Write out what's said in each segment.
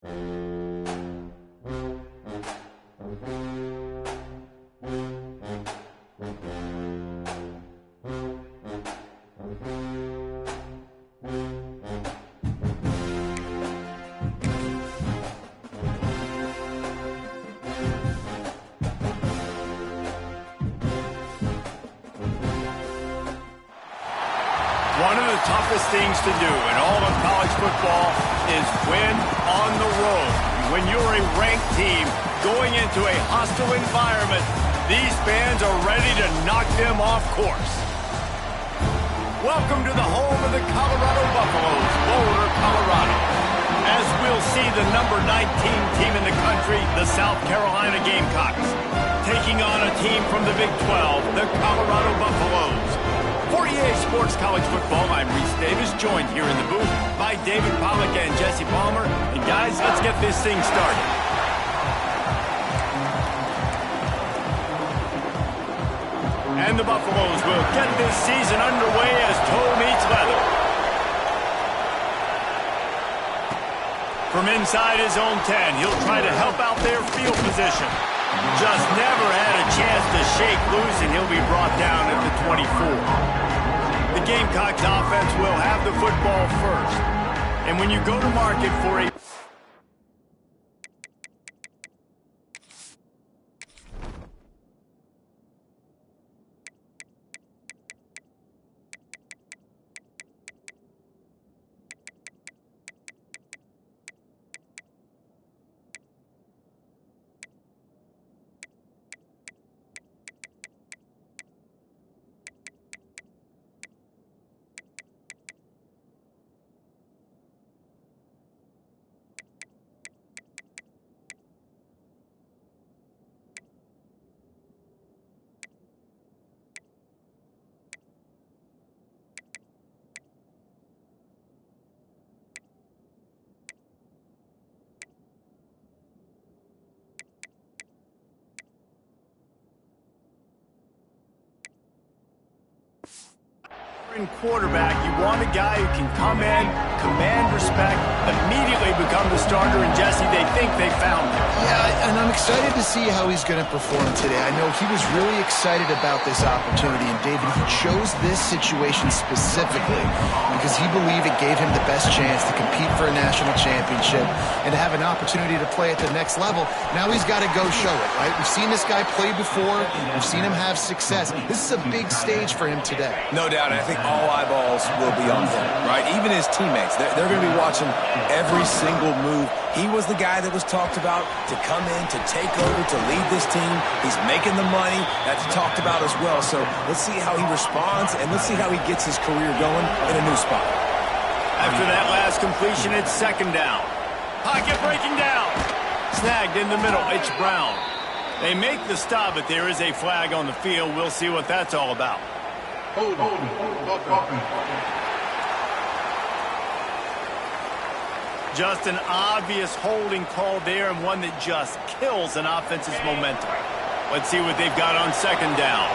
One of the toughest things to do in all of college football is win on the road. When you're a ranked team going into a hostile environment, these fans are ready to knock them off course. Welcome to the home of the Colorado Buffaloes, Boulder, Colorado. As we'll see the number 19 team in the country, the South Carolina Gamecocks, taking on a team from the Big 12, the Colorado Buffaloes. For EA Sports College Football, I'm Reese Davis, joined here in the booth by David Pollack and Jesse Palmer. And guys, let's get this thing started. And the Buffaloes will get this season underway as toe meets leather. From inside his own 10, he'll try to help out their field position. Just never had a chance to shake loose, and he'll be brought down at the 24. The Gamecocks offense will have the football first. And when you go to market for a... In quarterback, you want a guy who can come in, command respect, immediately become the starter, and Jesse, they think they found him. Yeah, and I'm excited to see how he's going to perform today. I know he was really excited about this opportunity, and David, he chose this situation specifically because he believed it gave him the best chance to compete for a national championship and to have an opportunity to play at the next level. Now he's got to go show it, right? We've seen this guy play before. We've seen him have success. This is a big stage for him today. No doubt, and I think all eyeballs will be on him, right? Even his teammates, they're going to be watching every single move. He was the guy that was talked about to come in, to take over, to lead this team. He's making the money. That's talked about as well. So let's see how he responds, and let's see how he gets his career going in a new spot. After that last completion, it's second down. Pocket breaking down. Snagged in the middle. It's Brown. They make the stop, but there is a flag on the field. We'll see what that's all about. Just an obvious holding call there, and one that just kills an offense's momentum. Let's see what they've got on second down.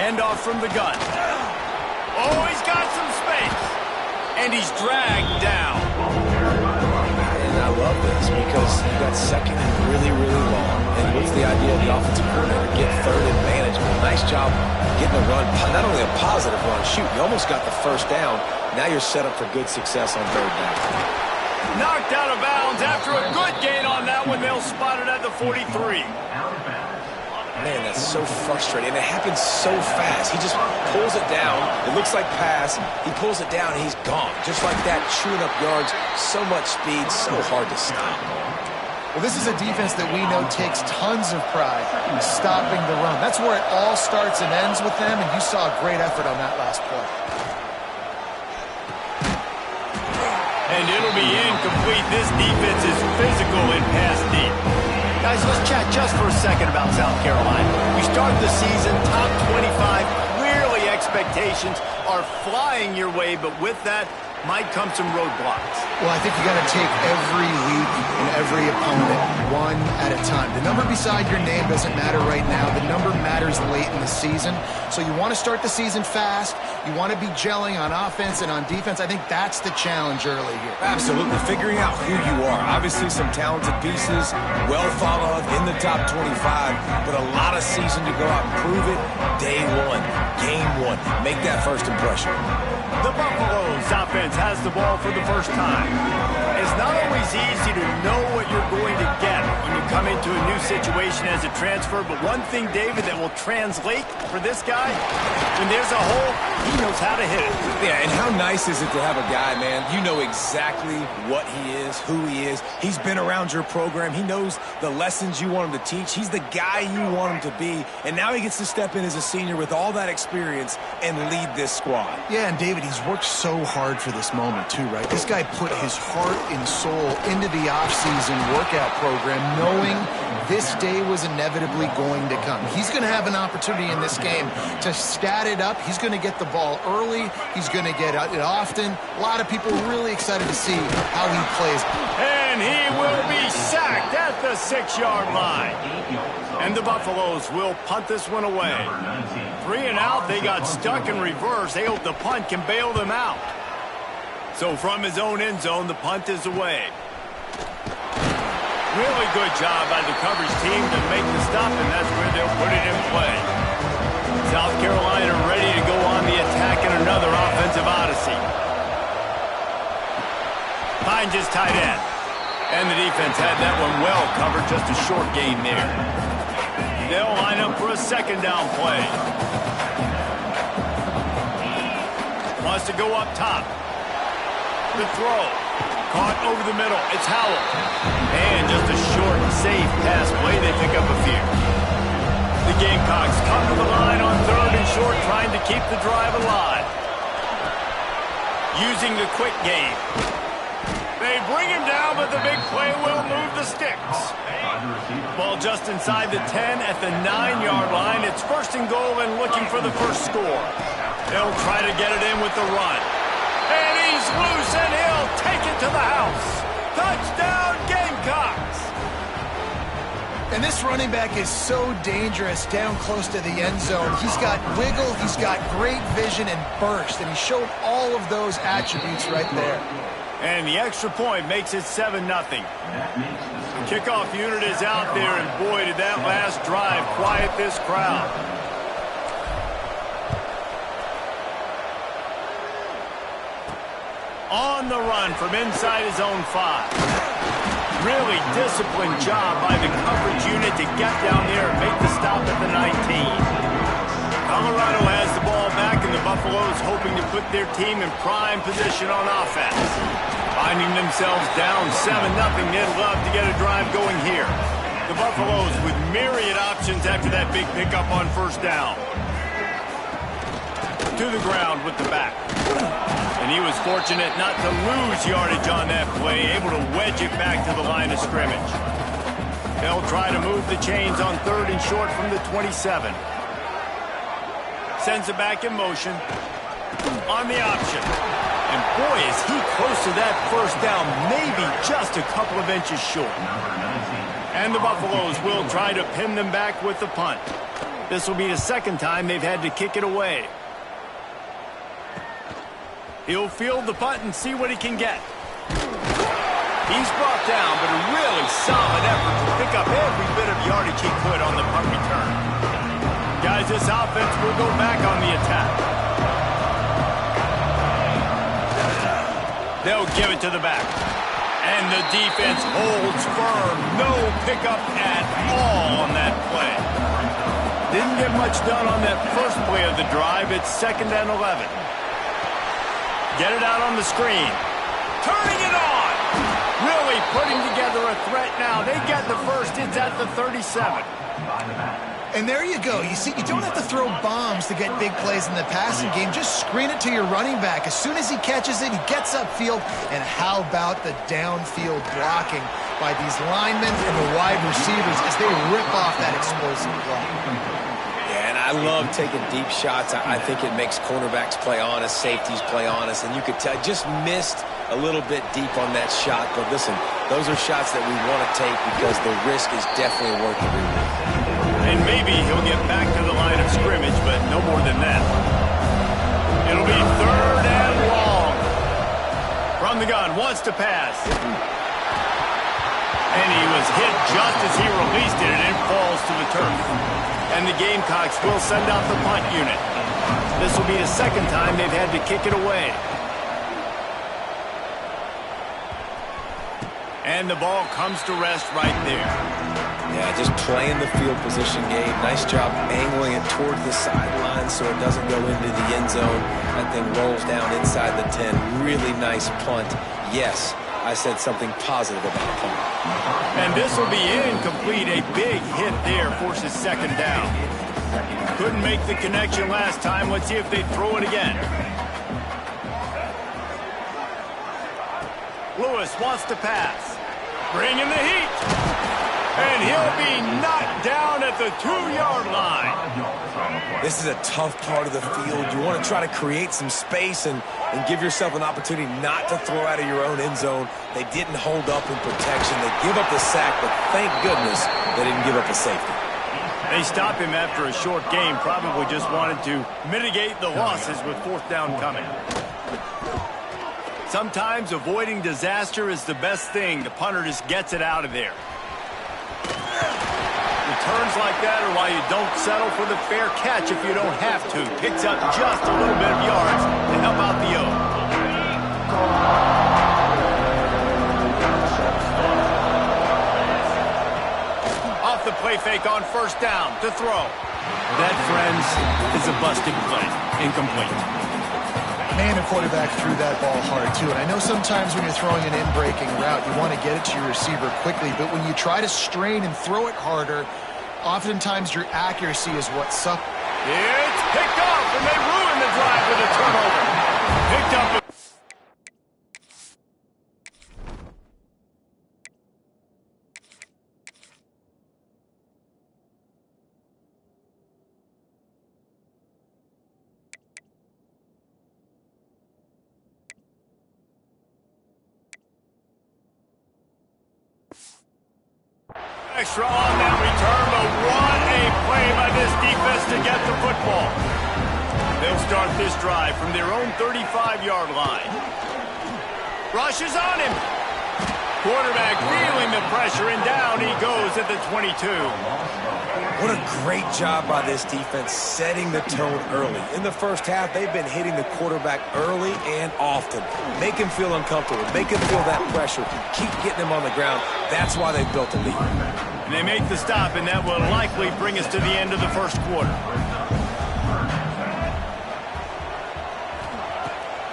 Handoff from the gun. Oh, he's got some space. And he's dragged down. And I love this because you got second and really, really long. And what's the idea of the offensive coordinator? Get third and management. Nice job getting a run, not only a positive run, shoot, you almost got the first down. Now you're set up for good success on third down. Knocked out of bounds after a good gain on that one. They'll spot it at the 43. Man, that's so frustrating. And it happens so fast. He just pulls it down. It looks like pass. He pulls it down, and he's gone. Just like that, chewing up yards. So much speed, so hard to stop. Well, this is a defense that we know takes tons of pride in stopping the run. That's where it all starts and ends with them, and you saw a great effort on that last play. And it'll be incomplete. This defense is physical and pass deep. Guys, let's chat just for a second about South Carolina. We start the season top 25. Clearly expectations are flying your way, but with that might come some roadblocks. Well, I think you got to take every week and every opponent one at a time. The number beside your name doesn't matter right now. The number matters late in the season. So you want to start the season fast. You want to be gelling on offense and on defense. I think that's the challenge early here. Absolutely. Figuring out who you are. Obviously some talented pieces, well thought of in the top 25, but a lot of season to go out and prove it. Day one, game one. Make that first impression. The Buffaloes offense has the ball for the first time. It's not always easy to know what you're going to get when you come into a new situation as a transfer, but one thing, David, that will translate for this guy, when there's a hole, he knows how to hit it. Yeah, and how nice is it to have a guy, man, you know exactly what he is, who he is. He's been around your program. He knows the lessons you want him to teach. He's the guy you want him to be, and now he gets to step in as a senior with all that experience and lead this squad. Yeah, and David, he's worked so hard for this moment too, right? This guy put his heart and soul into the offseason workout program knowing this day was inevitably going to come. He's going to have an opportunity in this game to stat it up. He's going to get the ball early. He's going to get it often. A lot of people really excited to see how he plays. And he will be sacked at the 6-yard line. And the Buffaloes will punt this one away. 3 and out, they got stuck in reverse. They hope the punt can bail them out. So from his own end zone, the punt is away. Really good job by the coverage team to make the stop, and that's where they'll put it in play. South Carolina ready to go on the attack in another offensive odyssey. Finds his tight end. And the defense had that one well covered, just a short gain there. They'll line up for a second down play. Wants to go up top. The throw. Caught over the middle. It's Howell. And just a short, safe pass play. They pick up a few. The Gamecocks come to the line on 3rd and short, trying to keep the drive alive. Using the quick game. They bring him down, but the big play will move the sticks. Ball just inside the 10 at the 9-yard line. It's 1st and goal and looking for the first score. They'll try to get it in with the run. And he's loose, and he'll take it to the house. Touchdown, Gamecocks! And this running back is so dangerous down close to the end zone. He's got wiggle, he's got great vision and burst, and he showed all of those attributes right there. And the extra point makes it 7-0. The kickoff unit is out there, and boy, did that last drive quiet this crowd. On the run from inside his own 5. Really disciplined job by the coverage unit to get down there and make the stop at the 19. Colorado has the ball back, and the Buffaloes hoping to put their team in prime position on offense. Finding themselves down 7-0, they'd love to get a drive going here. The Buffaloes with myriad options after that big pickup on 1st down. To the ground with the back. And he was fortunate not to lose yardage on that play, able to wedge it back to the line of scrimmage. They'll try to move the chains on 3rd and short from the 27. Sends it back in motion. On the option. And boy, is he close to that 1st down, maybe just a couple of inches short. And the Buffaloes will try to pin them back with the punt. This will be the 2nd time they've had to kick it away. He'll field the punt and see what he can get. He's brought down, but a really solid effort to pick up every bit of yardage he could on the punt return. Guys, this offense will go back on the attack. They'll give it to the back. And the defense holds firm. No pickup at all on that play. Didn't get much done on that first play of the drive. It's 2nd and 11. Get it out on the screen. Turning it on. Really putting together a threat now. They get the first. It's at the 37. And there you go. You see, you don't have to throw bombs to get big plays in the passing game. Just screen it to your running back. As soon as he catches it, he gets upfield. And how about the downfield blocking by these linemen and the wide receivers as they rip off that explosive block? Yeah, and I love taking deep shots. I think it makes cornerbacks play honest, safeties play honest, and you could tell just missed a little bit deep on that shot. But listen, those are shots that we want to take because the risk is definitely worth the reward. And maybe he'll get back to the line of scrimmage, but no more than that. It'll be 3rd and long. From the gun, wants to pass. And he was hit just as he released it, and it falls to the turf. And the Gamecocks will send out the punt unit. This will be the 2nd time they've had to kick it away. And the ball comes to rest right there. Yeah, just playing the field position game. Nice job angling it towards the sideline so it doesn't go into the end zone. That thing rolls down inside the 10. Really nice punt. Yes, I said something positive about punt. And this will be incomplete. A big hit there forces 2nd down. Couldn't make the connection last time. Let's see if they throw it again. Lewis wants to pass. Bringing the heat. And he'll be knocked down at the 2-yard line. This is a tough part of the field. You want to try to create some space and give yourself an opportunity not to throw out of your own end zone. They didn't hold up in protection. They give up the sack, but thank goodness they didn't give up a safety. They stop him after a short game. Probably just wanted to mitigate the losses with 4th down coming. Sometimes avoiding disaster is the best thing. The punter just gets it out of there. Returns like that are why you don't settle for the fair catch if you don't have to. Picks up just a little bit of yards to help out the O. Off the play fake on 1st down to throw. That, friends, is a busted play. Incomplete. Man, the quarterback threw that ball hard, too. And I know sometimes when you're throwing an in-breaking route, you want to get it to your receiver quickly. But when you try to strain and throw it harder, oftentimes your accuracy is what sucks. It's picked off, and they ruin the drive with a turnover. Picked up. Extra on that return, but what a play by this defense to get the football. They'll start this drive from their own 35-yard line. Rush is on him. Quarterback feeling the pressure, and down he goes at the 22. What a great job by this defense setting the tone early. In the first half, they've been hitting the quarterback early and often. Make him feel uncomfortable. Make him feel that pressure. Keep getting him on the ground. That's why they've built a lead. And they make the stop, and that will likely bring us to the end of the 1st quarter.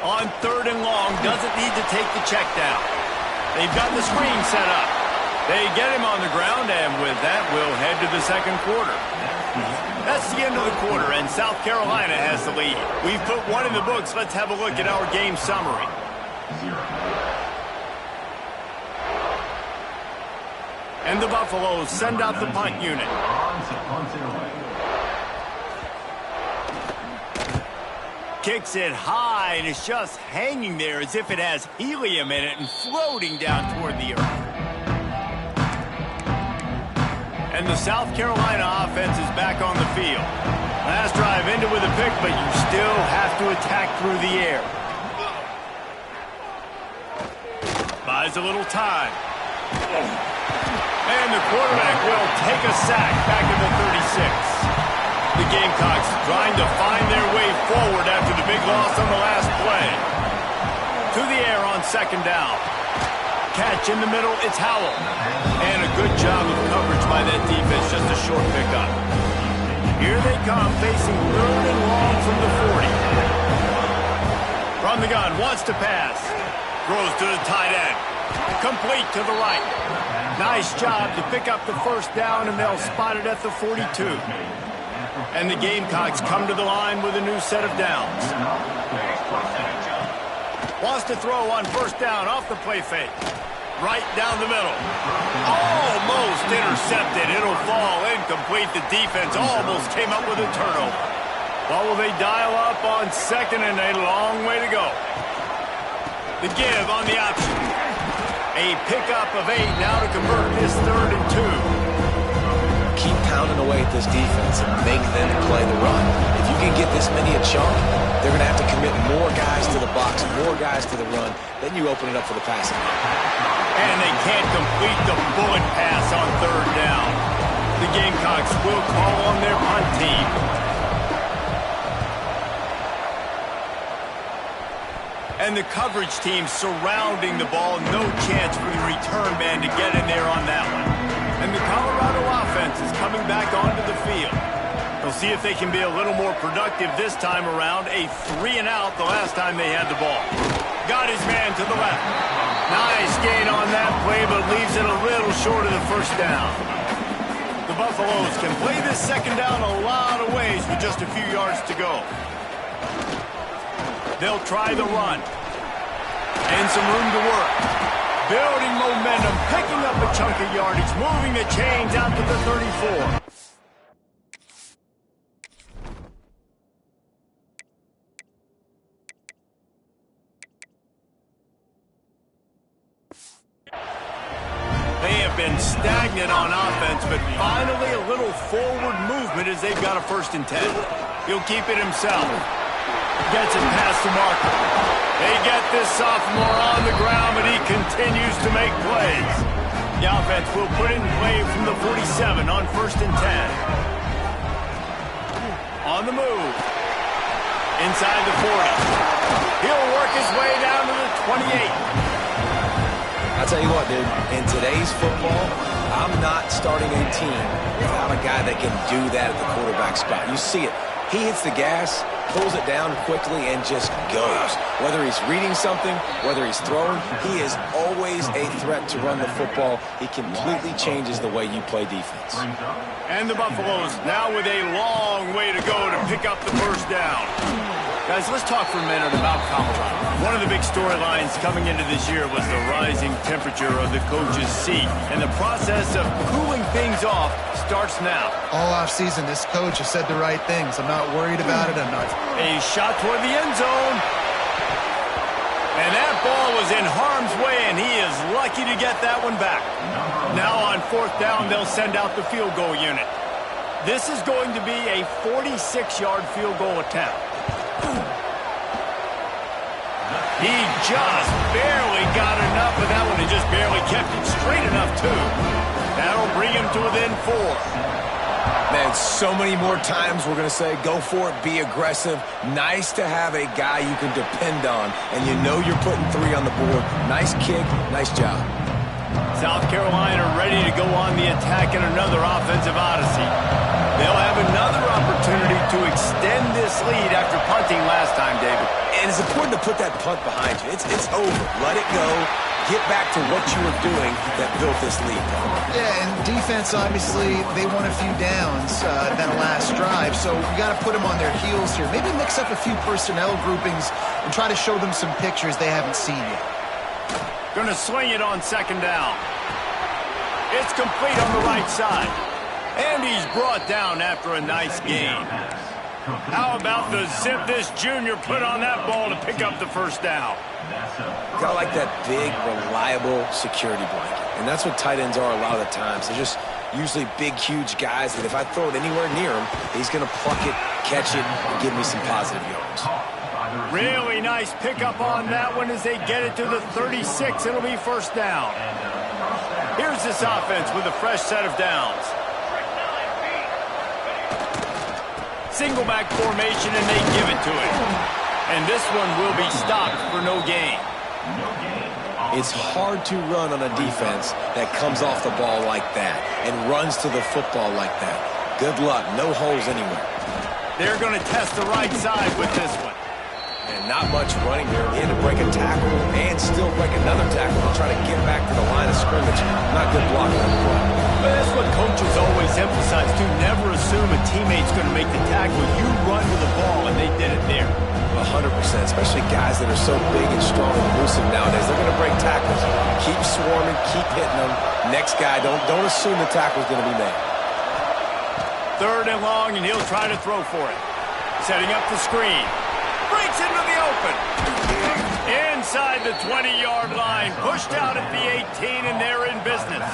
On 3rd and long, doesn't need to take the check down. They've got the screen set up. They get him on the ground, and with that, we'll head to the 2nd quarter. That's the end of the quarter, and South Carolina has the lead. We've put one in the books. Let's have a look at our game summary. And the Buffaloes send out the punt unit. Kicks it high, and it's just hanging there as if it has helium in it and floating down toward the earth. And the South Carolina offense is back on the field. Last drive ended with a pick, but you still have to attack through the air. Buys a little time. And the quarterback will take a sack back at the 36. The Gamecocks trying to find their way forward after the big loss on the last play. To the air on 2nd down. Catch in the middle, it's Howell. And a good job of coverage by that defense, just a short pickup. Here they come, facing 3rd and long from the 40. From the gun, wants to pass. Throws to the tight end. Complete to the right. Nice job to pick up the 1st down, and they'll spot it at the 42. And the Gamecocks come to the line with a new set of downs. Wants to throw on 1st down off the play fake. right down the middle. Almost intercepted. It'll fall incomplete. The defense almost came up with a turnover. Well, will they dial up on second and a long way to go? The give on the option. A pickup of 8 now to convert this 3rd and 2. Keep pounding away at this defense and make them play the run. If you can get this many a chunk, they're going to have to commit more guys to the box, more guys to the run. Then you open it up for the passing. And they can't complete the bullet pass on 3rd down. The Gamecocks will call on their punt team. And the coverage team surrounding the ball. No chance for the return man to get in there on that one. And the Colorado offense is coming back onto the field. They'll see if they can be a little more productive this time around. A 3-and-out the last time they had the ball. Got his man to the left. Nice gain on that play, but leaves it a little short of the 1st down. The Buffaloes can play this 2nd down a lot of ways with just a few yards to go. They'll try the run. And some room to work. Building momentum, picking up a chunk of yardage, moving the chains out to the 34. They have been stagnant on offense, but finally a little forward movement as they've got a 1st and 10. He'll keep it himself. Gets it past the marker. They get this sophomore on the ground, but he continues to make plays. The offense will put it in play from the 47 on 1st and 10. On the move. Inside the 40. He'll work his way down to the 28. I'll tell you what, dude, in today's football, I'm not starting a team without a guy that can do that at the quarterback spot. You see it. He hits the gas, pulls it down quickly, and just goes. Whether he's reading something, whether he's throwing, he is always a threat to run the football. He completely changes the way you play defense. And the Buffaloes now with a long way to go to pick up the 1st down. Guys, let's talk for a minute about Colorado. One of the big storylines coming into this year was the rising temperature of the coach's seat. And the process of cooling things off starts now. All offseason, this coach has said the right things. I'm not worried about it. I'm not. A shot toward the end zone. And that ball was in harm's way, and he is lucky to get that one back. Now on 4th down, they'll send out the field goal unit. This is going to be a 46-yard field goal attempt. He just barely got enough of that one and just barely kept it straight enough, too. That'll bring him to within 4. Man, so many more times we're going to say, go for it, be aggressive. Nice to have a guy you can depend on, and you know you're putting 3 on the board. Nice kick, nice job. South Carolina ready to go on the attack in another offensive odyssey. They'll have another opportunity to extend this lead after punting last time, David. And it's important to put that punt behind you. It's over. Let it go. Get back to what you were doing that built this lead. Yeah, and defense, obviously, they won a few downs that last drive, so you got to put them on their heels here. Maybe mix up a few personnel groupings and try to show them some pictures they haven't seen yet. Gonna swing it on 2nd down. It's complete on the right side. And he's brought down after a nice gain. How about the zip this junior put on that ball to pick up the 1st down? Got like that big, reliable security blanket. And that's what tight ends are a lot of the times. They're just usually big, huge guys that if I throw it anywhere near him, he's going to pluck it, catch it, and give me some positive yards. Really nice pickup on that one as they get it to the 36. It'll be 1st down. Here's this offense with a fresh set of downs. Single back formation, and they give it to him. And this one will be stopped for no gain. It's hard to run on a defense that comes off the ball like that and runs to the football like that. Good luck. No holes anywhere. They're going to test the right side with this one. And not much running here. He had to break a tackle and still break another tackle to try to get back to the line of scrimmage. Not good blocking on the play. But that's what coaches always emphasize, too. Never assume a teammate's going to make the tackle. You run to the ball, and they did it there. 100%. especially guys that are so big and strong and elusive nowadays. They're going to break tackles. Keep swarming, keep hitting them. Next guy, don't assume the tackle's going to be made. 3rd and long, and he'll try to throw for it. Setting up the screen. Breaks into the open. Inside the 20-yard line. Pushed out at the 18, and they're in business.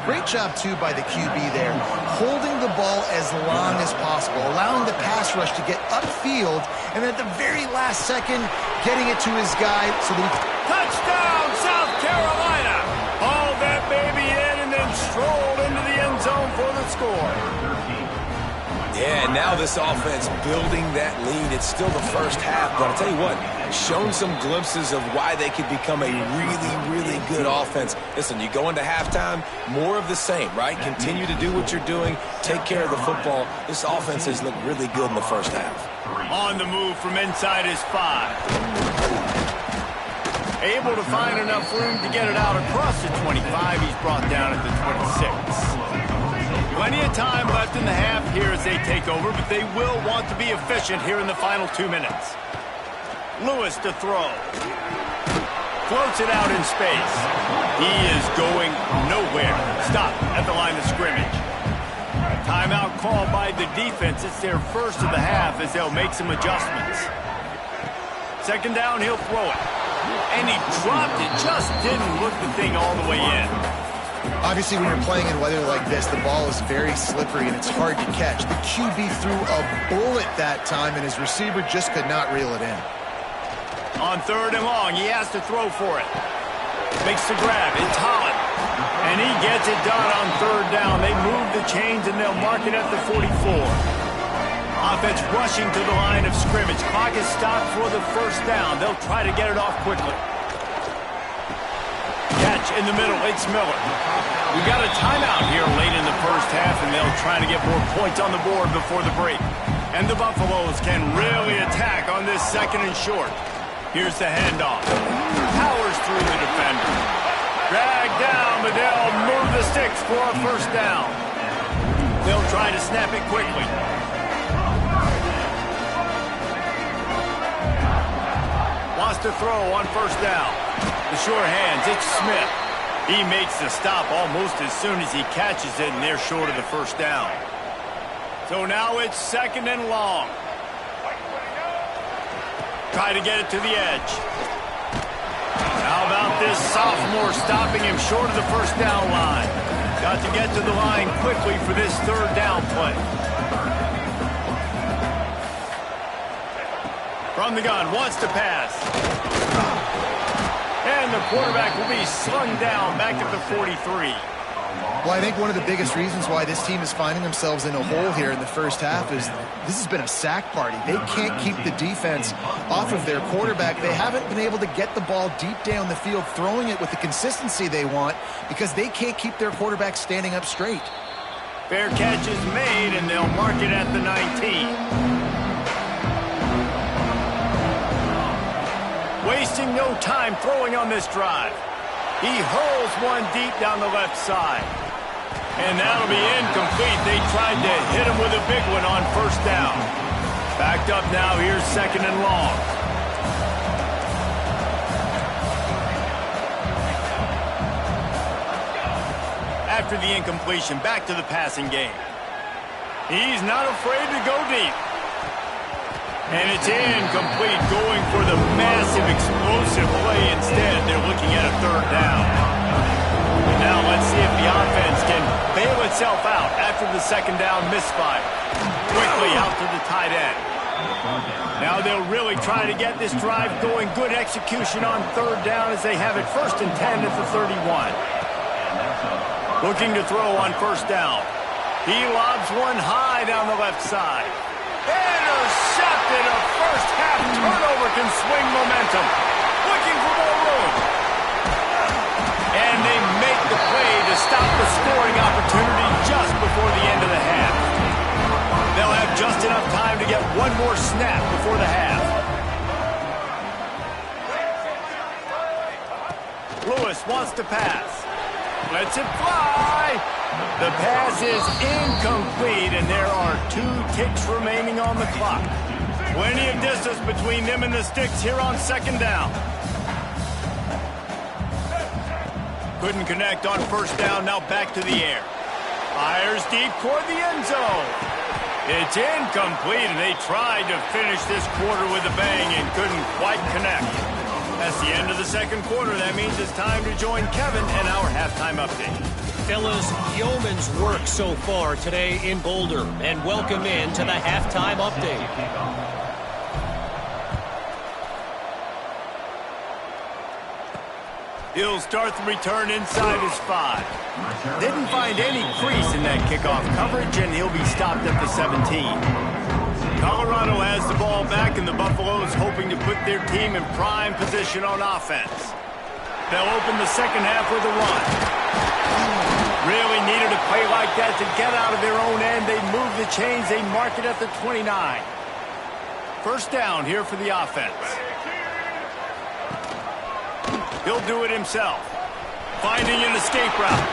Great job, too, by the QB there, holding the ball as long as possible, allowing the pass rush to get upfield, and at the very last second, getting it to his guy so that he... Touchdown, South Carolina! Hauled that baby in and then strolled into the end zone for the score. Yeah, and now this offense building that lead. It's still the first half, but I'll tell you what, shown some glimpses of why they could become a really, really good offense. Listen, you go into halftime, more of the same, right? Continue to do what you're doing, take care of the football. This offense has looked really good in the first half. On the move from inside his 5. Able to find enough room to get it out across the 25. He's brought down at the 26. Plenty of time left in the half here as they take over, but they will want to be efficient here in the final 2 minutes. Lewis to throw. Floats it out in space. He is going nowhere. Stop at the line of scrimmage. Timeout called by the defense. It's their first of the half as they'll make some adjustments. 2nd down, he'll throw it. And he dropped it. Just didn't look the thing all the way in. Obviously, when you're playing in weather like this, the ball is very slippery and it's hard to catch. The QB threw a bullet that time, and his receiver just could not reel it in. On 3rd and long, he has to throw for it. Makes the grab. It's Holland. And he gets it done on 3rd down. They move the chains, and they'll mark it at the 44. Offense rushing to the line of scrimmage. Clock is stopped for the 1st down. They'll try to get it off quickly. Catch in the middle. It's Miller. We got a timeout here late in the first half, and they'll try to get more points on the board before the break. And the Buffaloes can really attack on this 2nd and short. Here's the handoff. Powers through the defender. Dragged down, but they'll move the sticks for a 1st down. They'll try to snap it quickly. Wants to throw on 1st down. The sure hands, it's Smith. He makes the stop almost as soon as he catches it, and they're short of the 1st down. So now it's 2nd and long. Try to get it to the edge. How about this sophomore stopping him short of the 1st down line? Got to get to the line quickly for this 3rd down play. From the gun, wants to pass. And the quarterback will be slung down back at the 43. Well, I think one of the biggest reasons why this team is finding themselves in a hole here in the first half is this has been a sack party. They can't keep the defense off of their quarterback. They haven't been able to get the ball deep down the field, throwing it with the consistency they want because they can't keep their quarterback standing up straight. Fair catch is made, and they'll mark it at the 19. Wasting no time throwing on this drive. He hurls one deep down the left side. And that'll be incomplete. They tried to hit him with a big one on 1st down. Backed up now. Here's 2nd and long. After the incompletion, back to the passing game. He's not afraid to go deep. And it's incomplete, going for the massive, explosive play instead. They're looking at a 3rd down. And now let's see if the offense can bail itself out after the 2nd down misfire. Quickly out to the tight end. Now they'll really try to get this drive going. Good execution on 3rd down as they have it 1st and 10 at the 31. Looking to throw on 1st down. He lobs one high down the left side. Intercepted. A first half turnover can swing momentum. Looking for more room. And they make the play to stop the scoring opportunity just before the end of the half. They'll have just enough time to get one more snap before the half. Lewis wants to pass. Lets it fly. The pass is incomplete, and there are 2 ticks remaining on the clock. Plenty of distance between them and the sticks here on second down. Couldn't connect on first down, now back to the air. Fires deep toward the end zone. It's incomplete, and they tried to finish this quarter with a bang and couldn't quite connect. That's the end of the second quarter. That means it's time to join Kevin and our halftime update. Fellas, yeoman's work so far today in Boulder, and welcome in to the halftime update. He'll start the return inside his 5. Didn't find any crease in that kickoff coverage, and he'll be stopped at the 17. Colorado has the ball back, and the Buffaloes hoping to put their team in prime position on offense. They'll open the second half with a run. Really needed a play like that to get out of their own end. They move the chains. They mark it at the 29. First down here for the offense. He'll do it himself. Finding an escape route.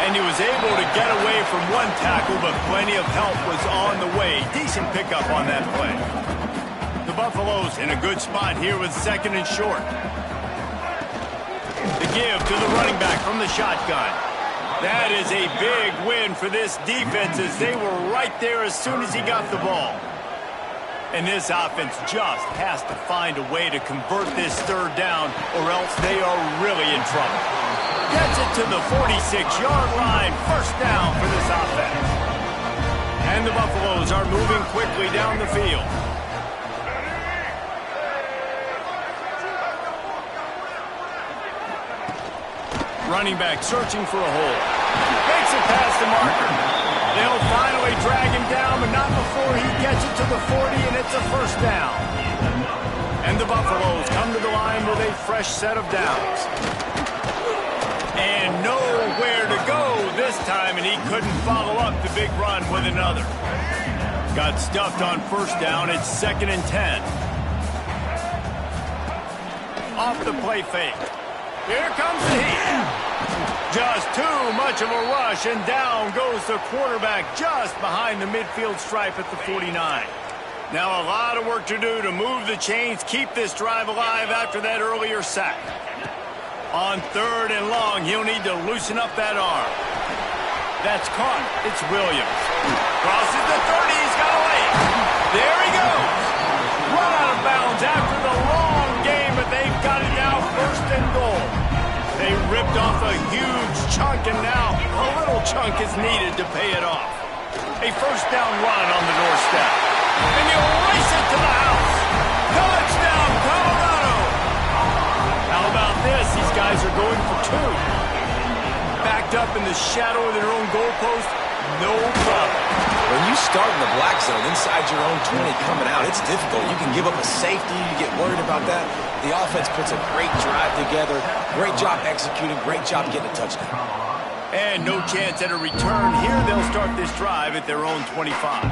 And he was able to get away from one tackle, but plenty of help was on the way. Decent pickup on that play. The Buffaloes in a good spot here with second and short. The give to the running back from the shotgun. That is a big win for this defense as they were right there as soon as he got the ball. And this offense just has to find a way to convert this third down or else they are really in trouble. Gets it to the 46-yard line. First down for this offense. And the Buffaloes are moving quickly down the field. Running back searching for a hole. Makes it past the marker. They'll finally drag him down, but not before he gets it to the 40, and it's a first down. And the Buffaloes come to the line with a fresh set of downs. And nowhere to go this time, and he couldn't follow up the big run with another. Got stuffed on first down. It's 2nd and 10. Off the play fake. Here comes the heat. Just too much of a rush, and down goes the quarterback just behind the midfield stripe at the 49. Now a lot of work to do to move the chains, keep this drive alive after that earlier sack. On 3rd and long, he'll need to loosen up that arm. That's caught. It's Williams. Crosses the 30. He's got away. There he goes. Run out of bounds after the long game, but they've got it now 1st and goal. They ripped off a huge chunk, and now a little chunk is needed to pay it off. A first down run on the doorstep. And he'll race it to the house. Touchdown, Colorado! How about this? These guys are going for 2. Backed up in the shadow of their own goalpost, no problem. When you start in the black zone inside your own 20 coming out, it's difficult. You can give up a safety. You get worried about that. The offense puts a great drive together. Great job executing. Great job getting a touchdown. And no chance at a return here. They'll start this drive at their own 25.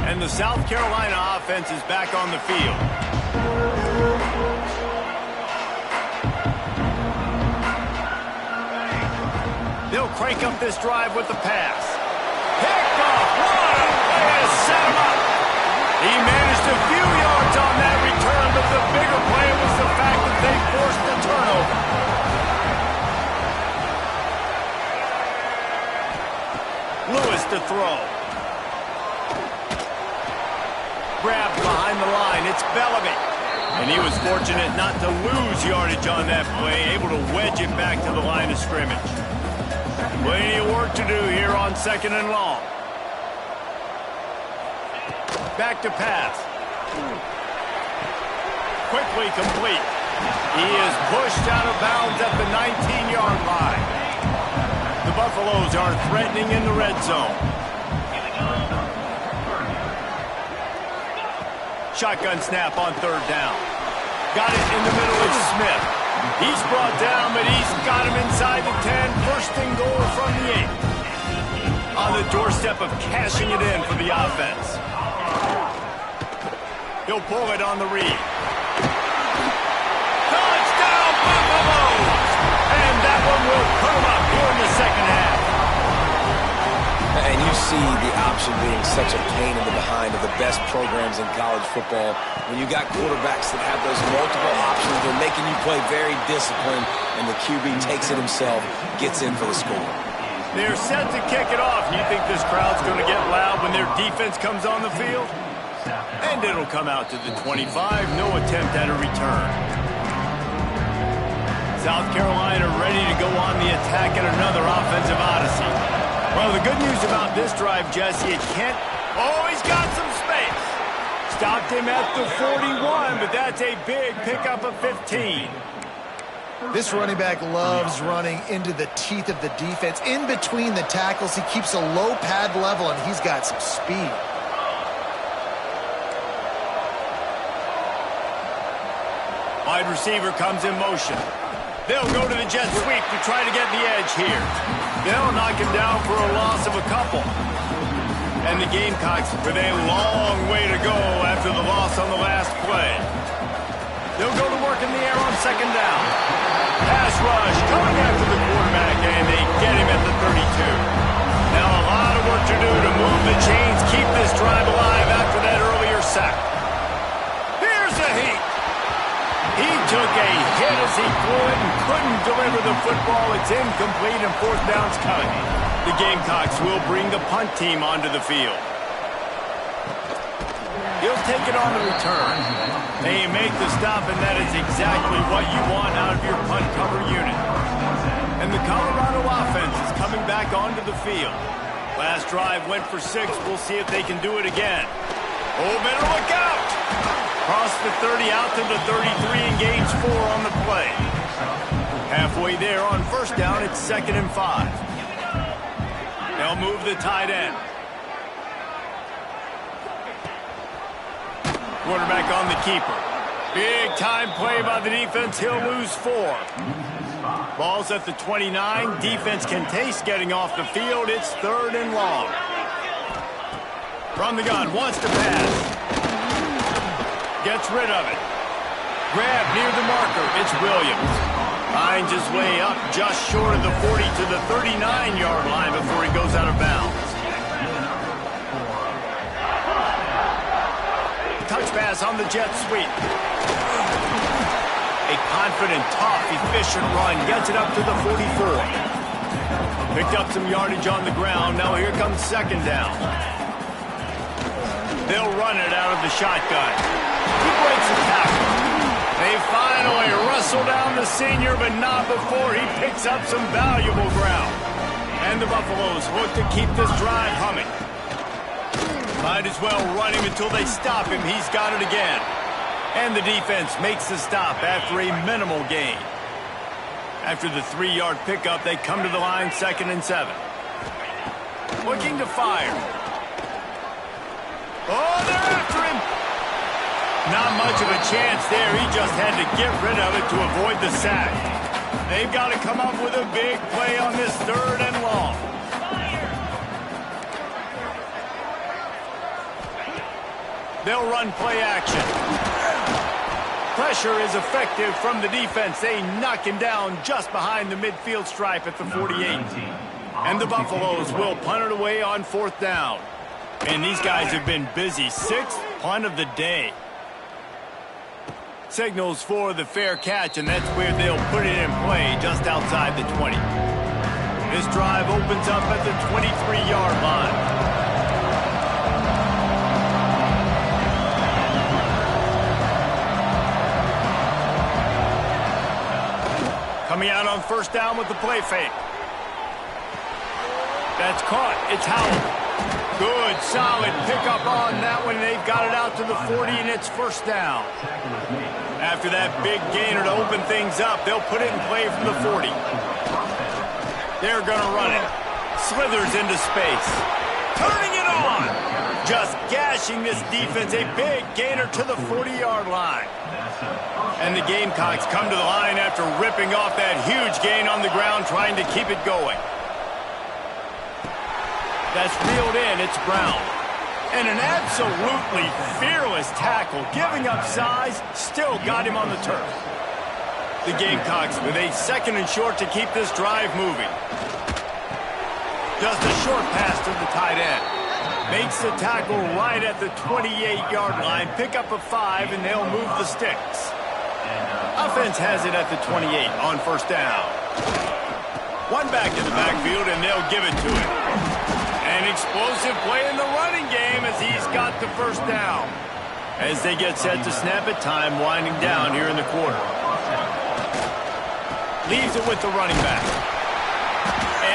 And the South Carolina offense is back on the field. They'll crank up this drive with the pass. Picked off. What a way to set him up. He managed a few yards on that return, but the bigger play was the fact that they forced the turnover. Lewis to throw. Grabbed behind the line. It's Bellamy. And he was fortunate not to lose yardage on that play, able to wedge it back to the line of scrimmage. Plenty of work to do here on 2nd and long. Back to pass. Quickly complete. He is pushed out of bounds at the 19-yard line. The Buffaloes are threatening in the red zone. Shotgun snap on 3rd down. Got it in the middle of Smith. He's brought down, but he's got him inside the 10. 1st and goal from the 8. On the doorstep of cashing it in for the offense. He'll pull it on the read. Touchdown, Buffaloes! And that one will put him up here in the second half. And you see the option being such a pain in the behind of the best programs in college football. When you got quarterbacks that have those multiple options, they're making you play very disciplined, and the QB takes it himself, gets in for the score. They're set to kick it off. You think this crowd's going to get loud when their defense comes on the field? And it'll come out to the 25. No attempt at a return. South Carolina ready to go on the attack at another offensive odyssey. Well, the good news about this drive, Jesse, it can't... Oh, he's got some space. Stopped him at the 41, but that's a big pickup of 15. This running back loves running into the teeth of the defense. In between the tackles, he keeps a low pad level, and he's got some speed. Wide receiver comes in motion. They'll go to the jet sweep to try to get the edge here. They'll knock him down for a loss of a couple. And the Gamecocks with a long way to go after the loss on the last play. They'll go to work in the air on second down. Pass rush coming after the quarterback, and they get him at the 32. Now a lot of work to do to move the chains, keep this drive alive after that earlier sack. Here's a heat. He took a hit as he threw it and couldn't deliver the football. It's incomplete and fourth down's coming. The Gamecocks will bring the punt team onto the field. He'll take it on the return. They make the stop, and that is exactly what you want out of your punt cover unit. And the Colorado offense is coming back onto the field. Last drive went for 6. We'll see if they can do it again. Oh, better look out! Cross the 30 out to the 33 and gains 4 on the play. Halfway there on first down, it's 2nd and 5. They'll move the tight end. Quarterback on the keeper. Big time play by the defense. He'll lose 4. Ball's at the 29. Defense can taste getting off the field. It's 3rd and long. From the gun, wants to pass. Gets rid of it. Grab near the marker. It's Williams. Finds his way up just short of the 40 to the 39-yard line before he goes out of bounds. Touch pass on the jet sweep. A confident, tough, efficient run. Gets it up to the 44. Picked up some yardage on the ground. Now here comes second down. They'll run it out of the shotgun. He breaks the tackle. They finally wrestle down the senior, but not before he picks up some valuable ground. And the Buffaloes look to keep this drive humming. Might as well run him until they stop him. He's got it again. And the defense makes the stop after a minimal gain. After the 3-yard pickup, they come to the line 2nd and 7. Looking to fire. Oh, they're after him. Not much of a chance there. He just had to get rid of it to avoid the sack. They've got to come up with a big play on this 3rd and long. They'll run play action. Pressure is effective from the defense. They knock him down just behind the midfield stripe at the 48. And the Buffaloes will punt it away on 4th down. And these guys have been busy. 6th punt of the day. Signals for the fair catch, and that's where they'll put it in play just outside the 20. This drive opens up at the 23-yard line. Coming out on first down with the play fake. That's caught. It's Howell. Good, solid pickup on that one. They've got it out to the 40, and it's first down. After that big gainer to open things up, they'll put it in play from the 40. They're going to run it. Slithers into space. Turning it on. Just gashing this defense. A big gainer to the 40-yard line. And the Gamecocks come to the line after ripping off that huge gain on the ground, trying to keep it going. That's reeled in. It's Brown. And an absolutely fearless tackle, giving up size, still got him on the turf. The Gamecocks with a 2nd and short to keep this drive moving. Just a short pass to the tight end. Makes the tackle right at the 28-yard line. Pick up a 5, and they'll move the sticks. Offense has it at the 28 on first down. One back in the backfield, and they'll give it to him. An explosive play in the running game as he's got the first down. As they get set to snap it, time winding down here in the quarter. Leaves it with the running back.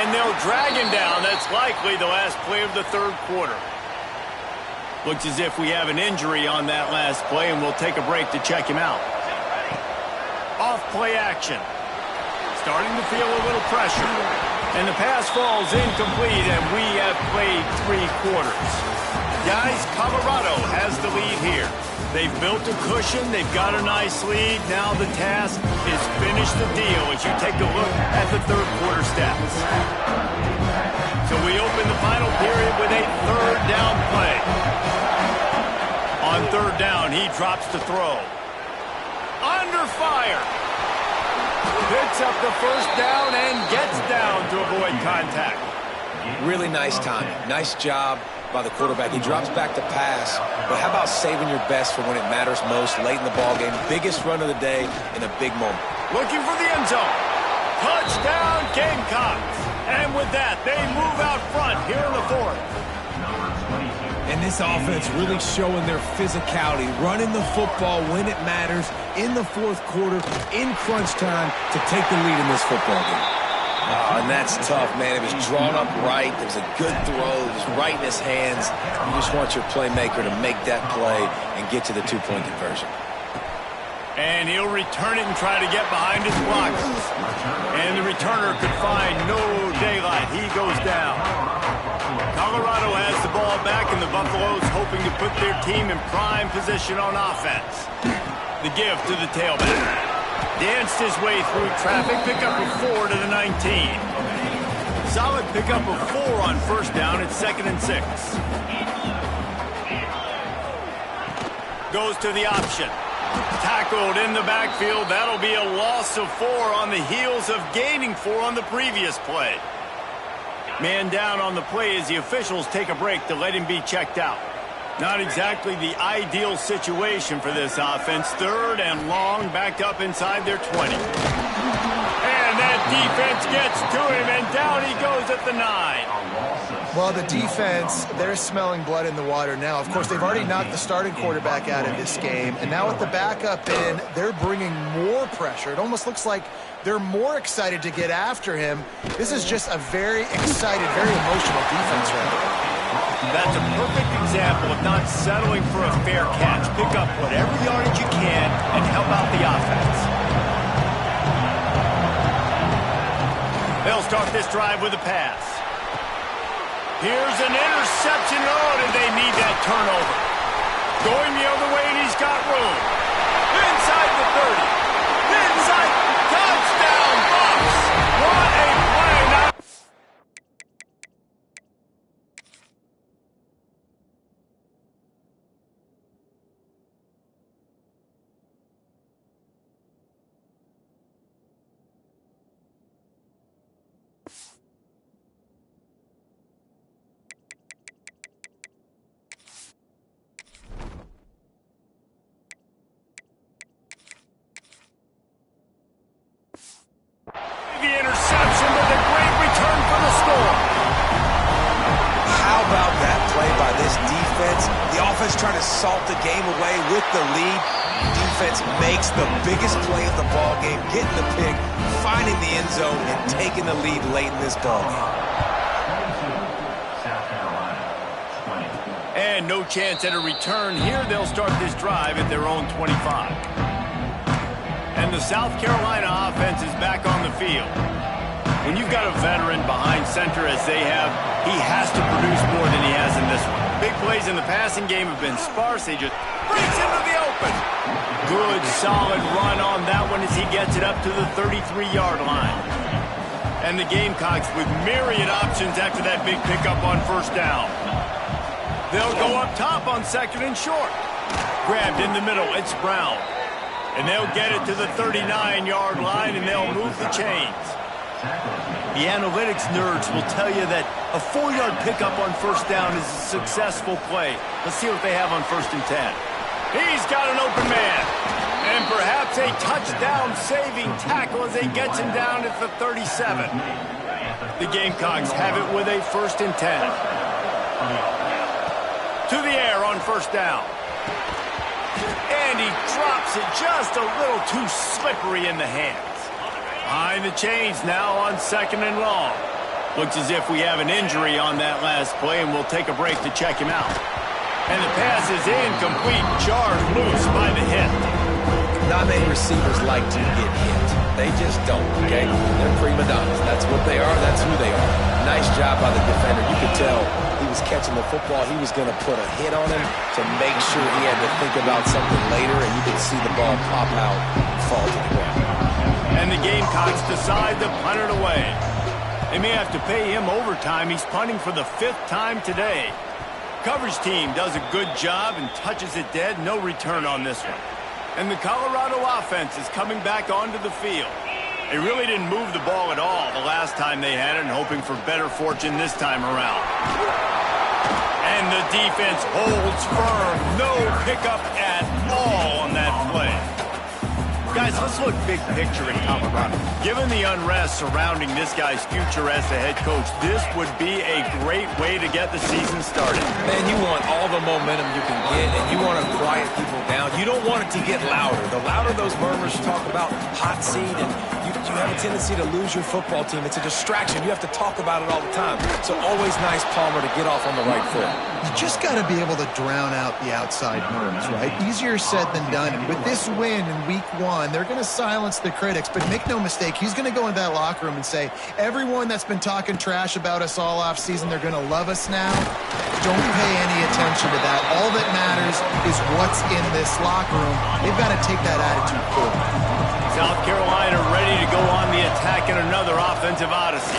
And they'll drag him down. That's likely the last play of the third quarter. Looks as if we have an injury on that last play, and we'll take a break to check him out. Off play action. Starting to feel a little pressure. And the pass falls incomplete, and we have played 3 quarters. Guys, Colorado has the lead here. They've built a cushion. They've got a nice lead. Now the task is finish the deal as you take a look at the third quarter stats. So we open the final period with a third down play. On third down, he drops to throw. Under fire. Picks up the first down and gets down to avoid contact. Really nice timing. Nice job by the quarterback. He drops back to pass, but how about saving your best for when it matters most late in the ballgame? Biggest run of the day in a big moment. Looking for the end zone. Touchdown, Gamecocks. And with that, they move out front here in the fourth. And this offense really showing their physicality, running the football when it matters in the fourth quarter, in crunch time, to take the lead in this football game. And that's tough, man. It was drawn up right. It was a good throw. It was right in his hands. You just want your playmaker to make that play and get to the two-point conversion. And he'll return it and try to get behind his blockers. And the returner could find no daylight. He goes down. Colorado has the ball back, and the Buffaloes hoping to put their team in prime position on offense. The give to the tailback. Danced his way through traffic. Pick up a 4 to the 19. Solid pick up of 4 on first down. It's 2nd and 6. Goes to the option. Tackled in the backfield. That'll be a loss of 4 on the heels of gaining 4 on the previous play. Man down on the play as the officials take a break to let him be checked out. Not exactly the ideal situation for this offense. 3rd and long, backed up inside their 20. And that defense gets to him, and down he goes at the 9. Well, the defense, they're smelling blood in the water now. Of course, they've already knocked the starting quarterback out of this game, and now with the backup in, they're bringing more pressure. It almost looks like they're more excited to get after him. This is just a very excited, very emotional defense right now. That's a perfect example of not settling for a fair catch. Pick up whatever yardage you can and help out the offense. They'll start this drive with a pass. Here's an interception. Oh, did they need that turnover? Going the other way, and he's got room. Inside the 30. Inside. Touchdown, Bucs. What a play. Now the interception with a great return for the score. How about that play by this defense? The offense trying to salt the game away with the lead. Defense makes the biggest play of the ball game, getting the pick, finding the end zone, and taking the lead late in this ball game. And no chance at a return here. They'll start this drive at their own 25. And the South Carolina offense is back on the field. When you've got a veteran behind center as they have, he has to produce more than he has in this one. Big plays in the passing game have been sparse. They just breaks into the open. Good, solid run on that one as he gets it up to the 33-yard line. And the Gamecocks with myriad options after that big pickup on first down. They'll go up top on 2nd and short. Grabbed in the middle, it's Brown. And they'll get it to the 39-yard line, and they'll move the chains. The analytics nerds will tell you that a 4-yard pickup on first down is a successful play. Let's see what they have on 1st and 10. He's got an open man. And perhaps a touchdown-saving tackle as he gets him down at the 37. The Gamecocks have it with a 1st and 10. To the air on 1st down. And he drops it just a little too slippery in the hands. Behind the chains now on 2nd and long. Looks as if we have an injury on that last play, and we'll take a break to check him out. And the pass is incomplete, jarred loose by the hip. Not many receivers like to get hit. They just don't, okay? They're prima donnas. That's what they are. That's who they are. Nice job by the defender. You could tell he was catching the football. He was going to put a hit on him to make sure he had to think about something later, and you could see the ball pop out and fall to the ground. And the Gamecocks decide to punt it away. They may have to pay him overtime. He's punting for the 5th time today. Coverage team does a good job and touches it dead. No return on this one. And the Colorado offense is coming back onto the field. They really didn't move the ball at all the last time they had it, and hoping for better fortune this time around. And the defense holds firm. No pickup at all on that play. Guys, let's look big picture in Colorado. Given the unrest surrounding this guy's future as the head coach, this would be a great way to get the season started. Man, you want all the momentum you can get, and you want to quiet people down. You don't want it to get louder. The louder those murmurs talk about hot seat, and you have a tendency to lose your football team. It's a distraction. You have to talk about it all the time. So always nice, Palmer, to get off on the right foot. You just got to be able to drown out the outside noise, right? Easier said than done. And with this win in week 1, they're going to silence the critics. But make no mistake, he's going to go into that locker room and say, everyone that's been talking trash about us all offseason, they're going to love us now. Don't pay any attention to that. All that matters is what's in this locker room. They've got to take that attitude forward. South Carolina ready to go on the attack in another offensive odyssey.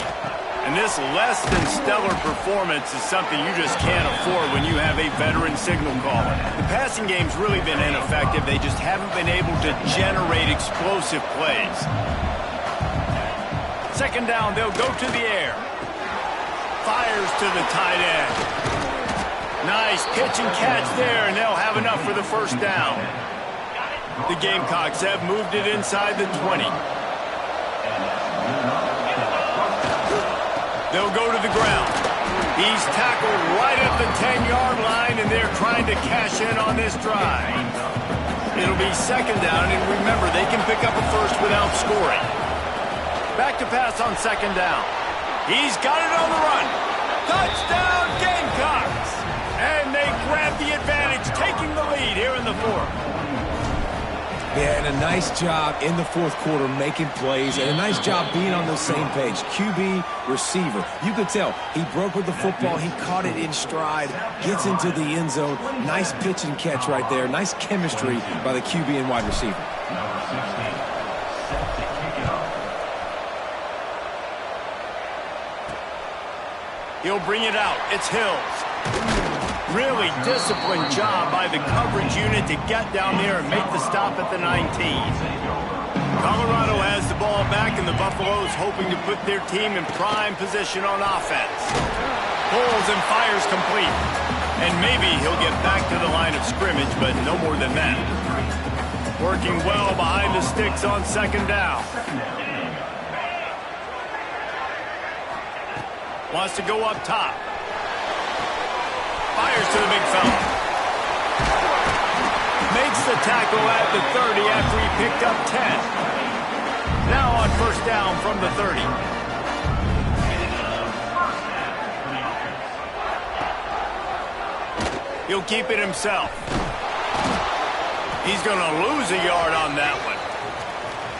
And this less than stellar performance is something you just can't afford when you have a veteran signal caller. The passing game's really been ineffective. They just haven't been able to generate explosive plays. 2nd down, they'll go to the air. Fires to the tight end. Nice pitch and catch there, and they'll have enough for the 1st down. The Gamecocks have moved it inside the 20. They'll go to the ground. He's tackled right at the 10-yard line, and they're trying to cash in on this drive. It'll be 2nd down, and remember, they can pick up a 1st without scoring. Back to pass on 2nd down. He's got it on the run. Touchdown, Gamecocks! And they grab the advantage, taking the lead here in the 4th. Yeah, and a nice job in the 4th quarter making plays, and a nice job being on the same page. QB, receiver. You could tell he broke with the football. He caught it in stride, gets into the end zone. Nice pitch and catch right there. Nice chemistry by the QB and wide receiver. He'll bring it out. It's Hills. Really disciplined job by the coverage unit to get down there and make the stop at the 19. Colorado has the ball back, and the Buffaloes hoping to put their team in prime position on offense. Pulls and fires complete. And maybe he'll get back to the line of scrimmage, but no more than that. Working well behind the sticks on 2nd down. Wants to go up top. Fires to the big fella. Makes the tackle at the 30 after he picked up 10. Now on 1st down from the 30. He'll keep it himself. He's going to lose a yard on that one.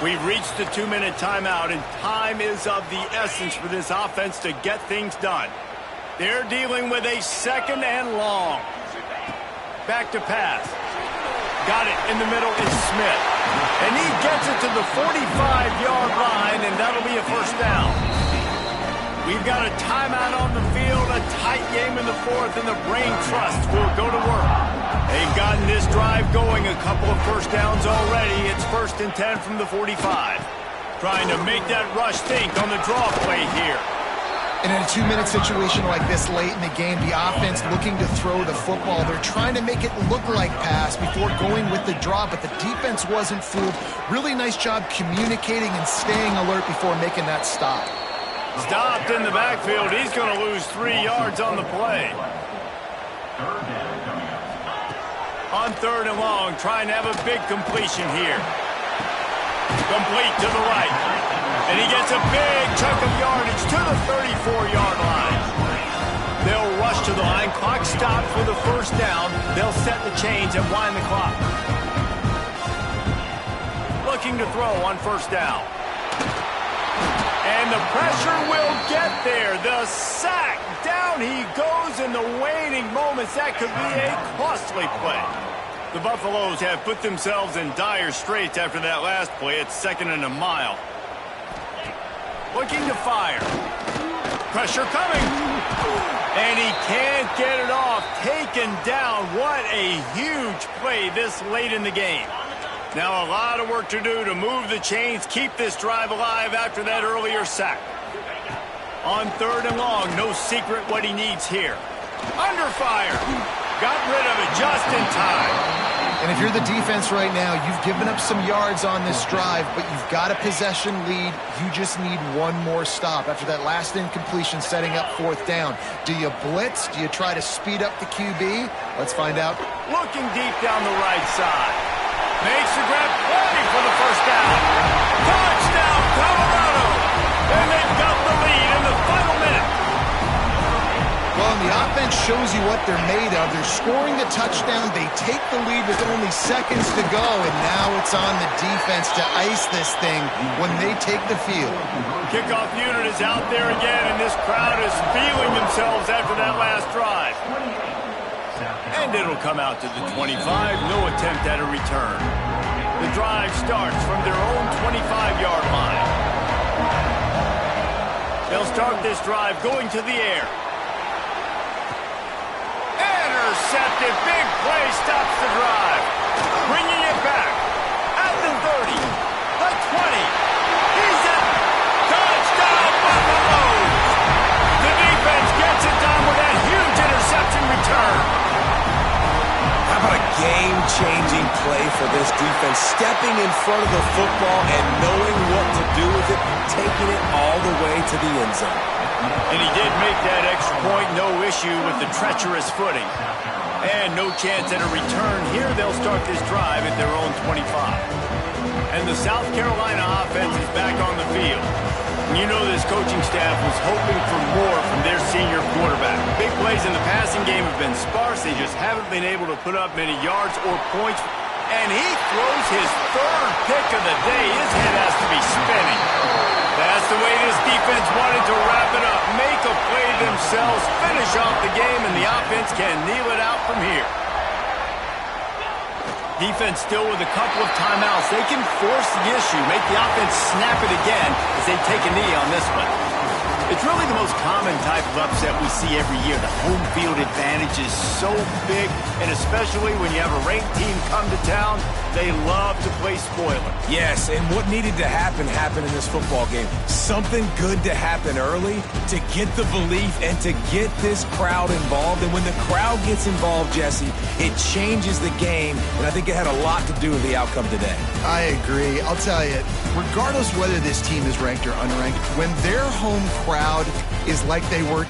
We've reached the 2-minute timeout, and time is of the essence for this offense to get things done. They're dealing with a 2nd and long. Back to pass. Got it in the middle is Smith. And he gets it to the 45-yard line, and that'll be a 1st down. We've got a timeout on the field, a tight game in the 4th, and the Brain Trust will go to work. They've gotten this drive going, a couple of 1st downs already. It's 1st and 10 from the 45. Trying to make that rush think on the draw play here. And in a 2-minute situation like this late in the game, the offense looking to throw the football. They're trying to make it look like pass before going with the draw, but the defense wasn't fooled. Really nice job communicating and staying alert before making that stop. Stopped in the backfield. He's going to lose 3 yards on the play. On 3rd and long, trying to have a big completion here. Complete to the right. And he gets a big chunk of yardage to the 34-yard line. They'll rush to the line. Clock stopped for the 1st down. They'll set the chains and wind the clock. Looking to throw on 1st down. And the pressure will get there. The sack. Down he goes in the waning moments. That could be a costly play. The Buffaloes have put themselves in dire straits after that last play. It's 2nd and a mile. Looking to fire. Pressure coming. And he can't get it off. Taken down. What a huge play this late in the game. Now a lot of work to do to move the chains, keep this drive alive after that earlier sack. On 3rd and long, no secret what he needs here. Under fire. Got rid of it just in time. And if you're the defense right now, you've given up some yards on this drive, but you've got a possession lead. You just need one more stop after that last incompletion setting up 4th down. Do you blitz? Do you try to speed up the QB? Let's find out. Looking deep down the right side. Makes the grab play for the 1st down. Touchdown, Colorado! And they've got the lead in the final minute. Well, and the offense shows you what they're made of. They're scoring the touchdown. They take the lead with only seconds to go, and now it's on the defense to ice this thing when they take the field. Kickoff unit is out there again, and this crowd is feeling themselves after that last drive. And it'll come out to the 25. No attempt at a return. The drive starts from their own 25-yard line. They'll start this drive going to the air. Intercepted. Big play stops the drive. Bringing it back. At the 30. The 20. He's at touchdown Buffaloes. The defense gets it done with that huge interception return. How about a game-changing play for this defense? Stepping in front of the football and knowing what to do with it, taking it all the way to the end zone. And he did make that extra point, no issue with the treacherous footing. And no chance at a return. Here they'll start this drive at their own 25. And the South Carolina offense is back on the field. You know this coaching staff was hoping for more from their senior quarterback. Big plays in the passing game have been sparse. They just haven't been able to put up many yards or points. And he throws his 3rd pick of the day. His head has to be spinning. That's the way this defense wanted to wrap it up. Make a play themselves, finish off the game, and the offense can kneel it out from here. Defense still with a couple of timeouts. They can force the issue, make the offense snap it again as they take a knee on this one. It's really the most common type of upset we see every year. The home field advantage is so big, and especially when you have a ranked team come to town, they love to play spoiler. Yes, and what needed to happen happened in this football game. Something good to happen early to get the belief and to get this crowd involved. And when the crowd gets involved, Jesse, it changes the game, and I think it had a lot to do with the outcome today. I agree. I'll tell you, regardless whether this team is ranked or unranked, when their home crowd is like they were